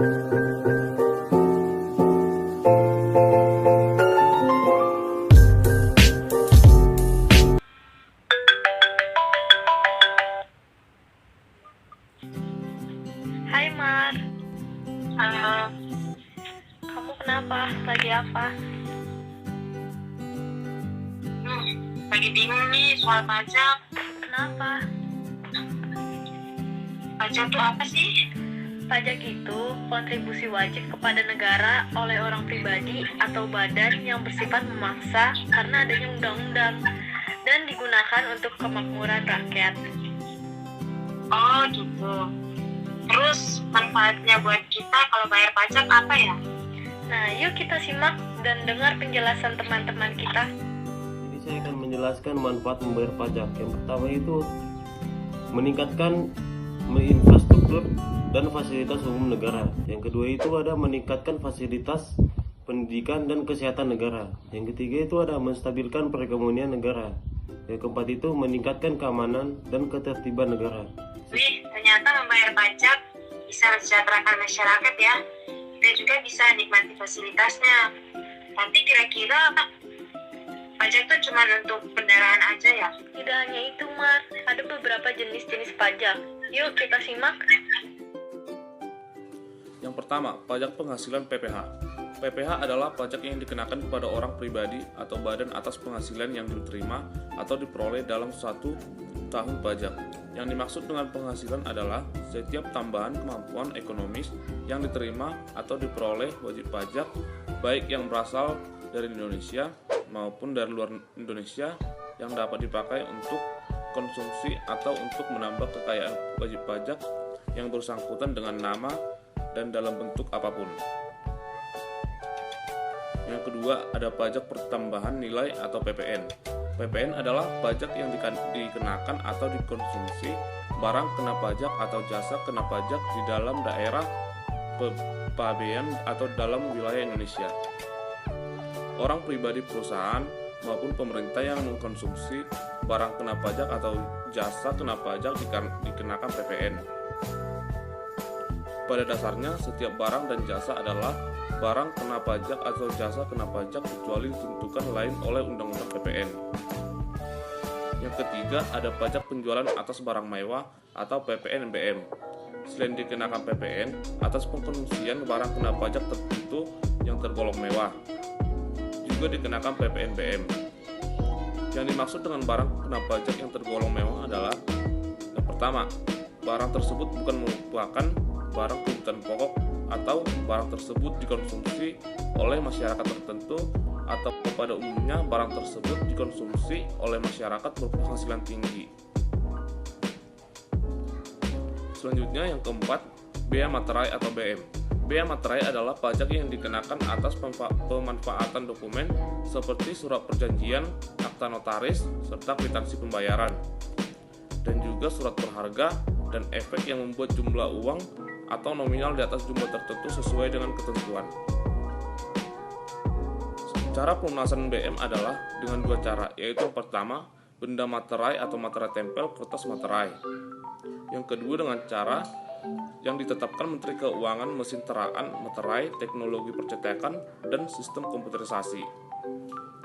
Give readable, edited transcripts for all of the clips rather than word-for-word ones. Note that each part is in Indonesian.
Hai Mar, Halo, kamu kenapa? Lagi apa? lagi bingung nih soal pajak. Kenapa? Pajak tuh apa sih? Pajak itu kontribusi wajib kepada negara oleh orang pribadi atau badan yang bersifat memaksa karena adanya undang-undang dan digunakan untuk kemakmuran rakyat. Oh gitu. Terus manfaatnya buat kita kalau bayar pajak apa ya? Nah, yuk kita simak dan dengar penjelasan teman-teman kita. Jadi saya akan menjelaskan manfaat membayar pajak. Yang pertama itu meningkatkan infrastruktur dan fasilitas umum negara. Yang kedua itu ada meningkatkan fasilitas pendidikan dan kesehatan negara. Yang ketiga itu ada menstabilkan perekonomian negara. Yang keempat itu meningkatkan keamanan dan ketertiban negara. Wih, ternyata membayar pajak bisa mensejahterakan masyarakat ya. Kita juga bisa nikmati fasilitasnya. Tapi kira-kira pajak tuh cuma untuk kendaraan aja ya? Tidak hanya itu, Mar, ada beberapa jenis-jenis pajak. Yuk kita simak. Yang pertama, pajak penghasilan PPH. PPH adalah pajak yang dikenakan kepada orang pribadi atau badan atas penghasilan yang diterima atau diperoleh dalam satu tahun pajak. Yang dimaksud dengan penghasilan adalah setiap tambahan kemampuan ekonomis yang diterima atau diperoleh wajib pajak, baik yang berasal dari Indonesia maupun dari luar Indonesia, yang dapat dipakai untuk konsumsi atau untuk menambah kekayaan wajib pajak yang bersangkutan dengan nama dan dalam bentuk apapun. Yang kedua, ada pajak pertambahan nilai atau PPN. PPN adalah pajak yang dikenakan atau dikonsumsi barang kena pajak atau jasa kena pajak di dalam daerah pabean atau dalam wilayah Indonesia. Orang pribadi, perusahaan maupun pemerintah yang mengkonsumsi barang kena pajak atau jasa kena pajak dikenakan PPN. Pada dasarnya, setiap barang dan jasa adalah barang kena pajak atau jasa kena pajak kecuali ditentukan lain oleh Undang-Undang PPN. Yang ketiga, ada pajak penjualan atas barang mewah atau PPNBM. Selain dikenakan PPN atas pengkonsumsian barang kena pajak tertentu yang tergolong mewah, juga dikenakan PPNBM. Yang dimaksud dengan barang kena pajak yang tergolong mewah adalah: yang pertama, barang tersebut bukan merupakan barang kebutuhan pokok atau barang tersebut dikonsumsi oleh masyarakat tertentu, atau pada umumnya barang tersebut dikonsumsi oleh masyarakat berpenghasilan tinggi. Selanjutnya yang keempat, bea materai atau BM. Bea materai adalah pajak yang dikenakan atas pemanfaatan dokumen seperti surat perjanjian, akta notaris, serta kwitansi pembayaran, dan juga surat berharga dan efek yang membuat jumlah uang atau nominal di atas jumlah tertentu sesuai dengan ketentuan. Cara pelunasan BM adalah dengan dua cara, yaitu yang pertama, benda materai atau materai tempel kertas materai. Yang kedua dengan cara yang ditetapkan Menteri Keuangan, mesin teraan materai, teknologi percetakan, dan sistem komputerisasi.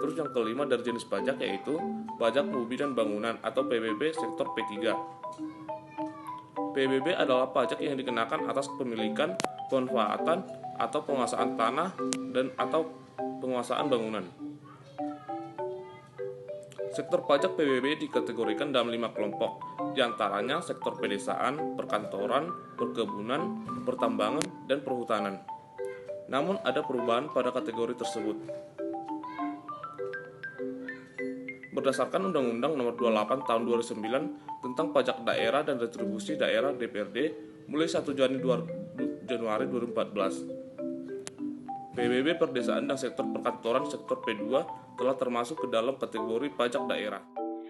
Terus yang kelima dari jenis pajak yaitu pajak bumi dan bangunan atau PBB sektor P3. PBB adalah pajak yang dikenakan atas kepemilikan, pemanfaatan, atau penguasaan tanah dan atau penguasaan bangunan. Sektor pajak PBB dikategorikan dalam 5 kelompok, diantaranya sektor pedesaan, perkantoran, perkebunan, pertambangan, dan perhutanan. Namun ada perubahan pada kategori tersebut. Berdasarkan Undang-Undang Nomor 28 Tahun 2009 tentang Pajak Daerah dan Retribusi Daerah DPRD mulai 1 Januari 2014. PBB perdesaan dan sektor perkantoran sektor P2 telah termasuk ke dalam kategori pajak daerah.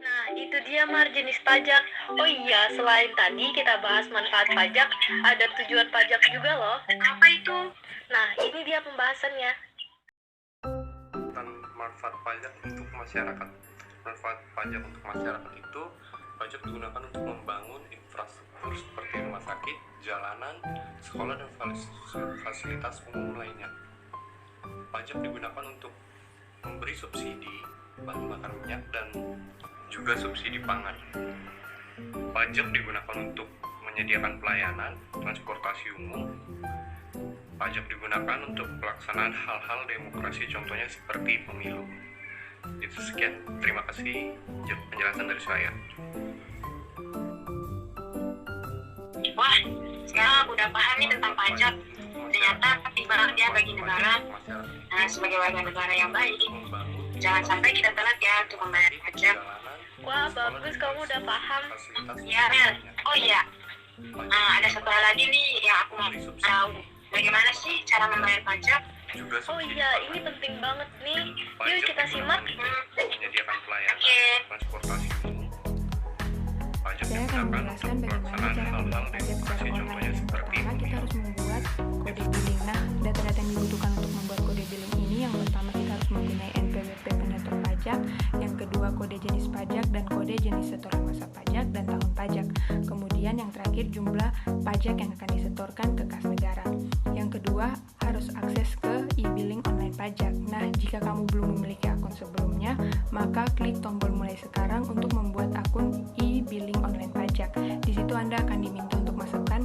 Nah, itu dia Mar, jenis pajak. Oh iya, selain tadi kita bahas manfaat pajak, ada tujuan pajak juga loh. Apa itu? Nah, ini dia pembahasannya. Tentang manfaat pajak untuk masyarakat. Manfaat pajak untuk masyarakat itu, pajak digunakan untuk membangun infrastruktur infrastruktur seperti rumah sakit, jalanan, sekolah, dan fasilitas umum lainnya. Pajak digunakan untuk memberi subsidi bahan bakar minyak dan juga subsidi pangan. Pajak digunakan untuk menyediakan pelayanan transportasi umum. Pajak digunakan untuk pelaksanaan hal-hal demokrasi, contohnya seperti pemilu. Itu sekian, terima kasih penjelasan dari saya. Wah, sekarang aku udah paham nih tentang pajak. Ternyata penting banget ya bagi negara. Nah, sebagai warga negara yang baik, jangan sampai kita telat ya untuk membayar pajak. Wah, bagus kamu udah paham. Ya, Mel. Oh iya, ada satu hal lagi nih yang aku mau tahu. Bagaimana sih cara membayar pajak? Oh iya, ini penting banget nih. Yuk kita simak. Menyediakan pelayanan transportasi umum. Pajak Saya akan digunakan menjelaskan untuk bagaimana pelaksanaan cara hal-hal membayar pajak secara demokrasi, online. contohnya Yang seperti pertama, kita harus membuat kode billing. Nah, data-data yang dibutuhkan untuk membuat kode billing ini, yang pertama kita harus mempunyai NPWP penyetor pajak, yang kedua kode jenis pajak dan kode jenis setoran masa pajak dan tahun pajak. Kemudian yang terakhir jumlah pajak yang akan disetorkan ke kas negara. Yang kedua harus akses ke e-billing online pajak. Nah, jika kamu belum memiliki akun sebelumnya, maka klik tombol mulai sekarang untuk membuat akun e-billing online pajak. Di situ Anda akan diminta untuk masukkan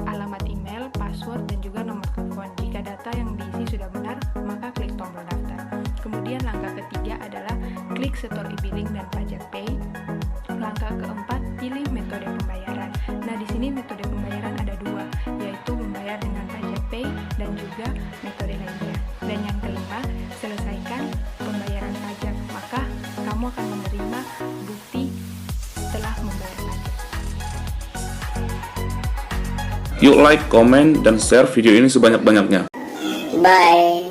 alamat email, password, dan juga nomor telepon. Jika data yang diisi sudah benar, maka klik tombol daftar. Kemudian langkah ketiga adalah klik setor e-billing dan pajak pay. Langkah keempat, pilih metode pembayaran. Nah, di sini metode pembayaran ada dua, yaitu membayar dengan pajak pay dan juga metode lainnya. Dan yang kelima, selesaikan pembayaran pajak, maka kamu akan menerima bukti telah membayar pajak. Yuk like, komen, dan share video ini sebanyak-banyaknya. Bye.